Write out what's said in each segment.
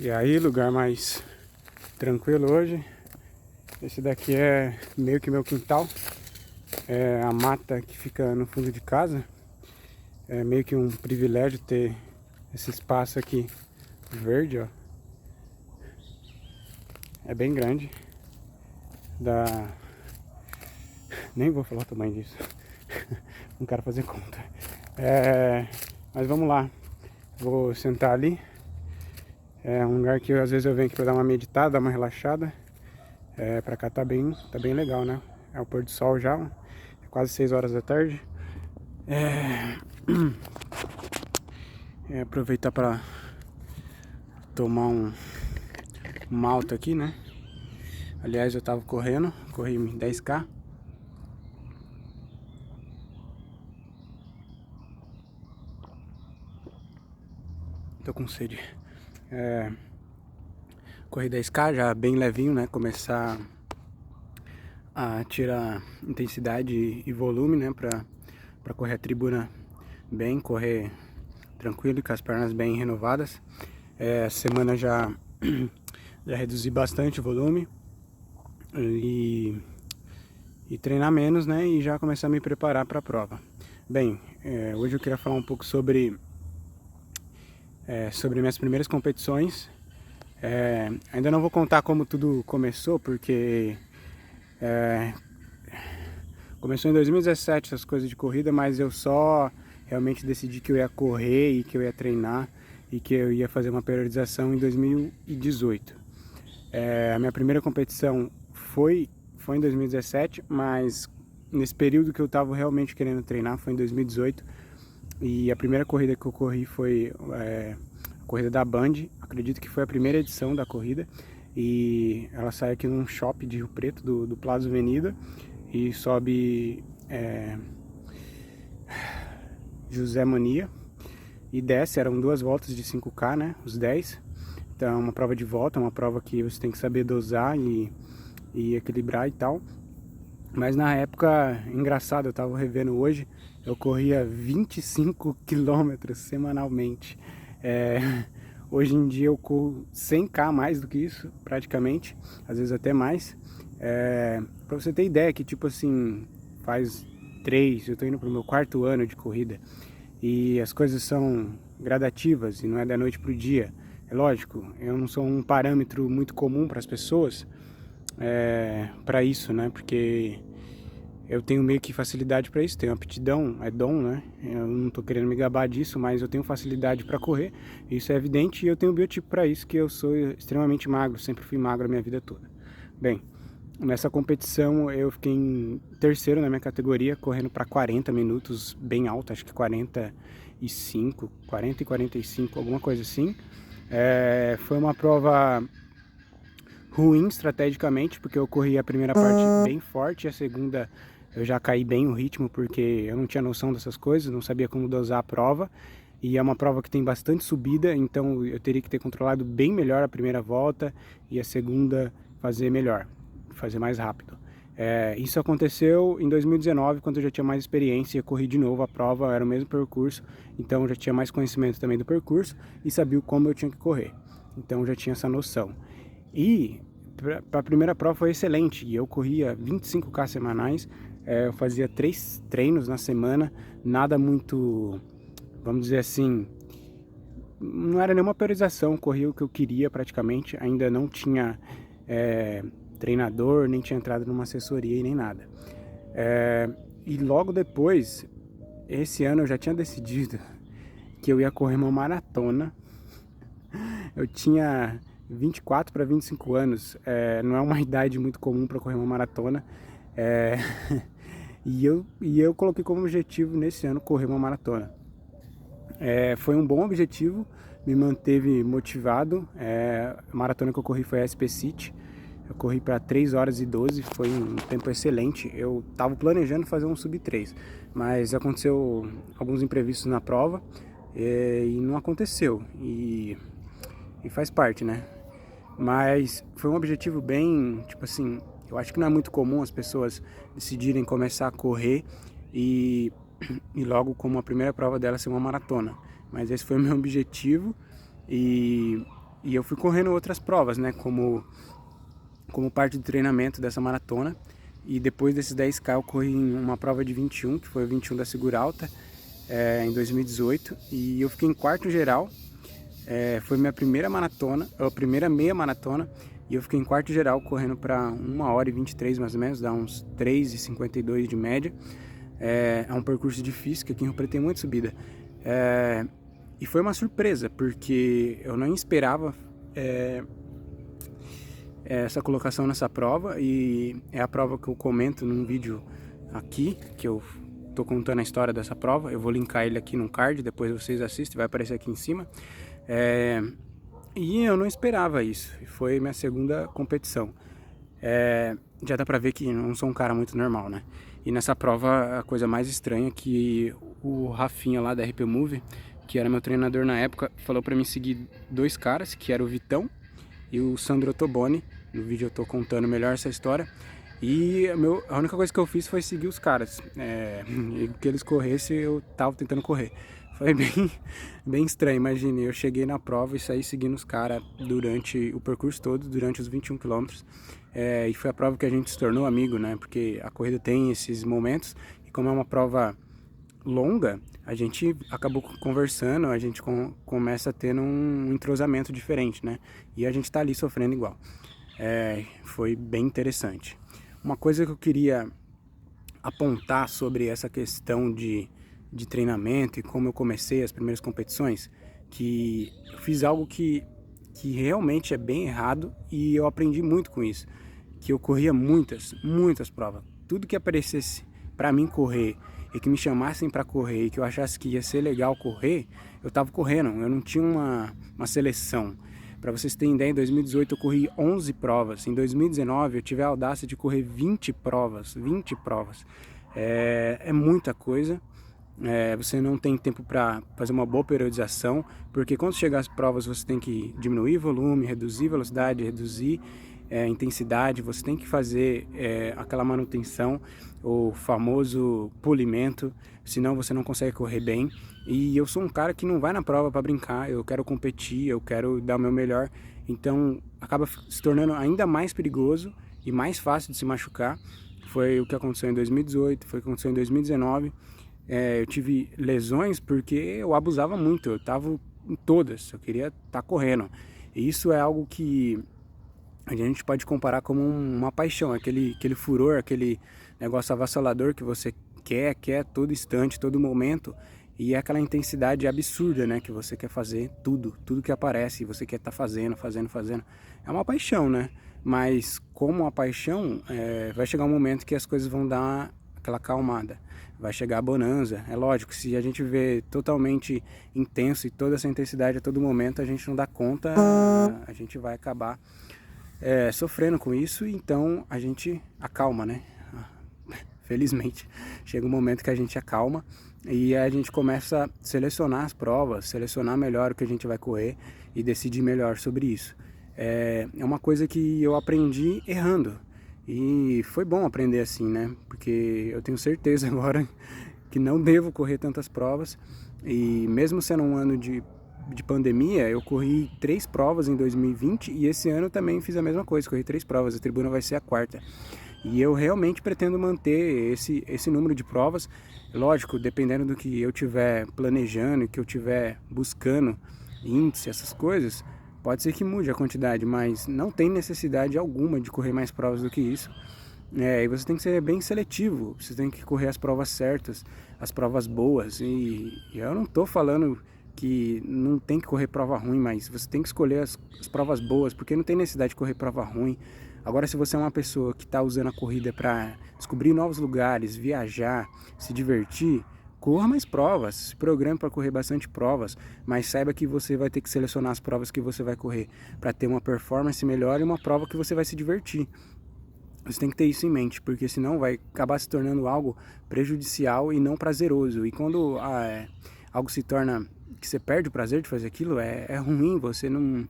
E aí, lugar mais tranquilo hoje. Esse daqui é meio que meu quintal. É a mata que fica no fundo de casa. É meio que um privilégio ter esse espaço aqui verde, ó. É bem grande. Nem vou falar o tamanho disso. Não quero fazer conta. Mas vamos lá. Vou sentar ali. É um lugar que às vezes eu venho aqui pra dar uma meditada, dar uma relaxada. Pra cá tá bem legal, né? É o pôr do sol já. É quase 6 horas da tarde. Aproveitar para tomar um malto aqui, né? Aliás, eu tava correndo, corri 10K. Tô com sede. Corri 10K já bem levinho, né? Começar a tirar intensidade e volume, né? Pra correr a tribuna bem, correr tranquilo e com as pernas bem renovadas. Essa semana já reduzi bastante o volume e treinar menos, né? E já começar a me preparar para a prova. Bem, hoje eu queria falar um pouco sobre minhas primeiras competições. Ainda não vou contar como tudo começou, porque começou em 2017 essas coisas de corrida, mas eu só realmente decidi que eu ia correr e que eu ia treinar e que eu ia fazer uma periodização em 2018. A minha primeira competição foi em 2017, mas nesse período que eu estava realmente querendo treinar foi em 2018. E a primeira corrida que eu corri foi a corrida da Band, acredito que foi a primeira edição da corrida. E ela sai aqui num shopping de Rio Preto, do Plaza Avenida, e sobe José Mania e desce. Eram 2 voltas de 5K, né, os 10. Então é uma prova de volta, uma prova que você tem que saber dosar e equilibrar e tal. Mas na época, engraçado, eu tava revendo hoje, eu corria 25 km semanalmente. Hoje em dia eu corro 100K mais do que isso, praticamente, às vezes até mais. Pra você ter ideia que, tipo assim, eu tô indo pro meu 4º ano de corrida e as coisas são gradativas e não é da noite pro dia. É lógico, eu não sou um parâmetro muito comum para as pessoas para isso, né? Porque eu tenho meio que facilidade para isso, tenho aptidão, é dom, né? Eu não tô querendo me gabar disso, mas eu tenho facilidade para correr, isso é evidente, e eu tenho biotipo para isso, que eu sou extremamente magro, sempre fui magro a minha vida toda. Bem, nessa competição eu fiquei em 3º na minha categoria, correndo para 40 minutos, bem alto, acho que 40 e 45, alguma coisa assim. Foi uma prova ruim estrategicamente, porque eu corri a primeira parte bem forte, a segunda eu já caí bem o ritmo, porque eu não tinha noção dessas coisas, não sabia como dosar a prova, e é uma prova que tem bastante subida, então eu teria que ter controlado bem melhor a primeira volta e a segunda fazer melhor, fazer mais rápido. Isso aconteceu em 2019, quando eu já tinha mais experiência, eu corri de novo a prova, era o mesmo percurso, então eu já tinha mais conhecimento também do percurso e sabia como eu tinha que correr, então eu já tinha essa noção. E para a primeira prova foi excelente, e eu corria 25K semanais, eu fazia 3 treinos na semana, nada muito, vamos dizer assim, não era nenhuma periodização, corria o que eu queria praticamente, ainda não tinha treinador, nem tinha entrado numa assessoria e nem nada. E logo depois, esse ano eu já tinha decidido que eu ia correr uma maratona. Eu tinha 24 para 25 anos, não é uma idade muito comum para correr uma maratona. E eu coloquei como objetivo nesse ano correr uma maratona. Foi um bom objetivo, me manteve motivado. A maratona que eu corri foi a SP City. Eu corri para 3 horas e 12, foi um tempo excelente. Eu estava planejando fazer um sub 3, mas aconteceu alguns imprevistos na prova e não aconteceu. E faz parte, né? Mas foi um objetivo bem, tipo assim, eu acho que não é muito comum as pessoas decidirem começar a correr e logo como a primeira prova dela ser uma maratona. Mas esse foi o meu objetivo e E eu fui correndo outras provas, né, como parte do treinamento dessa maratona. E depois desses 10K eu corri em uma prova de 21, que foi o 21 da Segura Alta, em 2018. E eu fiquei em quarto geral. Foi minha primeira maratona, a primeira meia maratona. E eu fiquei em quarto geral correndo para 1h23 mais ou menos, dá uns 3h52 de média. É um percurso difícil, que aqui em Rio Preto tem muita subida. E foi uma surpresa, porque eu não esperava essa colocação nessa prova, e é a prova que eu comento num vídeo aqui, que eu tô contando a história dessa prova. Eu vou linkar ele aqui no card, depois vocês assistem, vai aparecer aqui em cima. E eu não esperava isso, foi minha segunda competição. Já dá pra ver que não sou um cara muito normal, né? E nessa prova a coisa mais estranha é que o Rafinha lá da RP Move, que era meu treinador na época, falou pra mim seguir dois caras, que era o Vitão e o Sandro Ottoboni. No vídeo eu tô contando melhor essa história. E a única coisa que eu fiz foi seguir os caras. E que eles corressem, eu tava tentando correr. Foi bem estranho, imagine. Eu cheguei na prova e saí seguindo os caras durante o percurso todo, durante os 21 quilômetros. E foi a prova que a gente se tornou amigo, né? Porque a corrida tem esses momentos. E como é uma prova longa, a gente acabou conversando, a gente começa a ter um entrosamento diferente, né? E a gente tá ali sofrendo igual. Foi bem interessante. Uma coisa que eu queria apontar sobre essa questão de treinamento e como eu comecei as primeiras competições, que eu fiz algo que realmente é bem errado, e eu aprendi muito com isso, que eu corria muitas provas. Tudo que aparecesse para mim correr e que me chamassem para correr e que eu achasse que ia ser legal correr, eu tava correndo, eu não tinha uma seleção. Para vocês terem ideia, em 2018 eu corri 11 provas, em 2019 eu tive a audácia de correr 20 provas. É muita coisa. Você não tem tempo para fazer uma boa periodização, porque quando chegar as provas você tem que diminuir volume, reduzir velocidade, reduzir intensidade, você tem que fazer aquela manutenção, o famoso polimento, senão você não consegue correr bem. E eu sou um cara que não vai na prova para brincar, eu quero competir, eu quero dar o meu melhor, então acaba se tornando ainda mais perigoso e mais fácil de se machucar. Foi o que aconteceu em 2018, foi o que aconteceu em 2019. Eu tive lesões porque eu abusava muito, eu estava em todas, eu queria estar correndo. E isso é algo que a gente pode comparar como uma paixão, aquele furor, aquele negócio avassalador que você quer a todo instante, todo momento, e é aquela intensidade absurda, né, que você quer fazer tudo que aparece, você quer estar fazendo. É uma paixão, né? Mas como a paixão, vai chegar um momento que as coisas vão dar aquela acalmada, vai chegar a bonança. É lógico, se a gente vê totalmente intenso e toda essa intensidade a todo momento, a gente não dá conta, a gente vai acabar sofrendo com isso, então a gente acalma, né? Felizmente, chega um momento que a gente acalma e a gente começa a selecionar as provas, selecionar melhor o que a gente vai correr e decidir melhor sobre isso. É uma coisa que eu aprendi errando. E foi bom aprender assim, né? Porque eu tenho certeza agora que não devo correr tantas provas. E mesmo sendo um ano de pandemia, eu corri 3 provas em 2020 e esse ano também fiz a mesma coisa, corri 3 provas, a tribuna vai ser a 4ª. E eu realmente pretendo manter esse número de provas. Lógico, dependendo do que eu estiver planejando e que eu estiver buscando, índice, essas coisas, pode ser que mude a quantidade, mas não tem necessidade alguma de correr mais provas do que isso. E você tem que ser bem seletivo, você tem que correr as provas certas, as provas boas. E eu não estou falando que não tem que correr prova ruim, mas você tem que escolher as provas boas, porque não tem necessidade de correr prova ruim. Agora, se você é uma pessoa que está usando a corrida para descobrir novos lugares, viajar, se divertir, corra mais provas, se programe para correr bastante provas, mas saiba que você vai ter que selecionar as provas que você vai correr para ter uma performance melhor e uma prova que você vai se divertir. Você tem que ter isso em mente, porque senão vai acabar se tornando algo prejudicial e não prazeroso. E quando algo se torna que você perde o prazer de fazer aquilo, é ruim, você não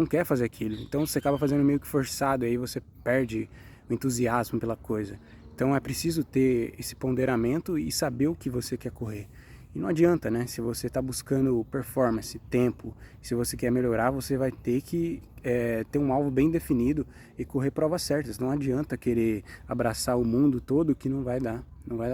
quer fazer aquilo. Então você acaba fazendo meio que forçado, aí você perde o entusiasmo pela coisa. Então é preciso ter esse ponderamento e saber o que você quer correr. E não adianta, né? Se você está buscando performance, tempo, se você quer melhorar, você vai ter que ter um alvo bem definido e correr provas certas. Não adianta querer abraçar o mundo todo que não vai dar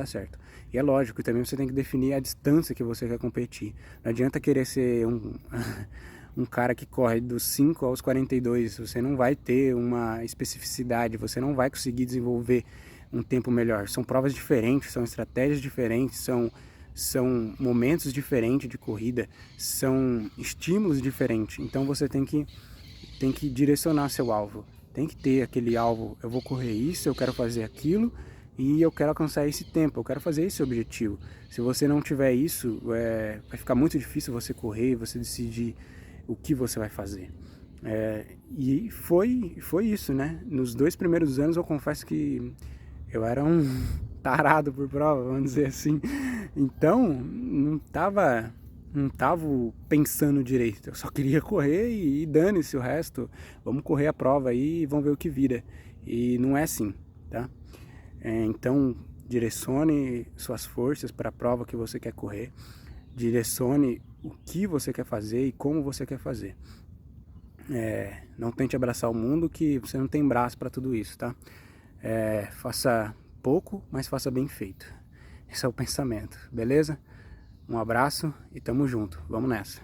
certo. E é lógico, também você tem que definir a distância que você quer competir. Não adianta querer ser um cara que corre dos 5 aos 42, você não vai ter uma especificidade, você não vai conseguir desenvolver um tempo melhor. São provas diferentes, são estratégias diferentes, são momentos diferentes de corrida, são estímulos diferentes. Então você tem que direcionar seu alvo. Tem que ter aquele alvo, eu vou correr isso, eu quero fazer aquilo e eu quero alcançar esse tempo, eu quero fazer esse objetivo. Se você não tiver isso, vai ficar muito difícil você correr, você decidir o que você vai fazer. E foi isso, né? Nos 2 primeiros anos eu confesso que eu era um tarado por prova, vamos dizer assim. Então, não tava pensando direito. Eu só queria correr e dane-se o resto. Vamos correr a prova aí e vamos ver o que vira. E não é assim, tá? Então, direcione suas forças para a prova que você quer correr. Direcione o que você quer fazer e como você quer fazer. Não tente abraçar o mundo, que você não tem braço para tudo isso, tá? Faça pouco, mas faça bem feito. Esse é o pensamento, beleza? Um abraço e tamo junto. Vamos nessa.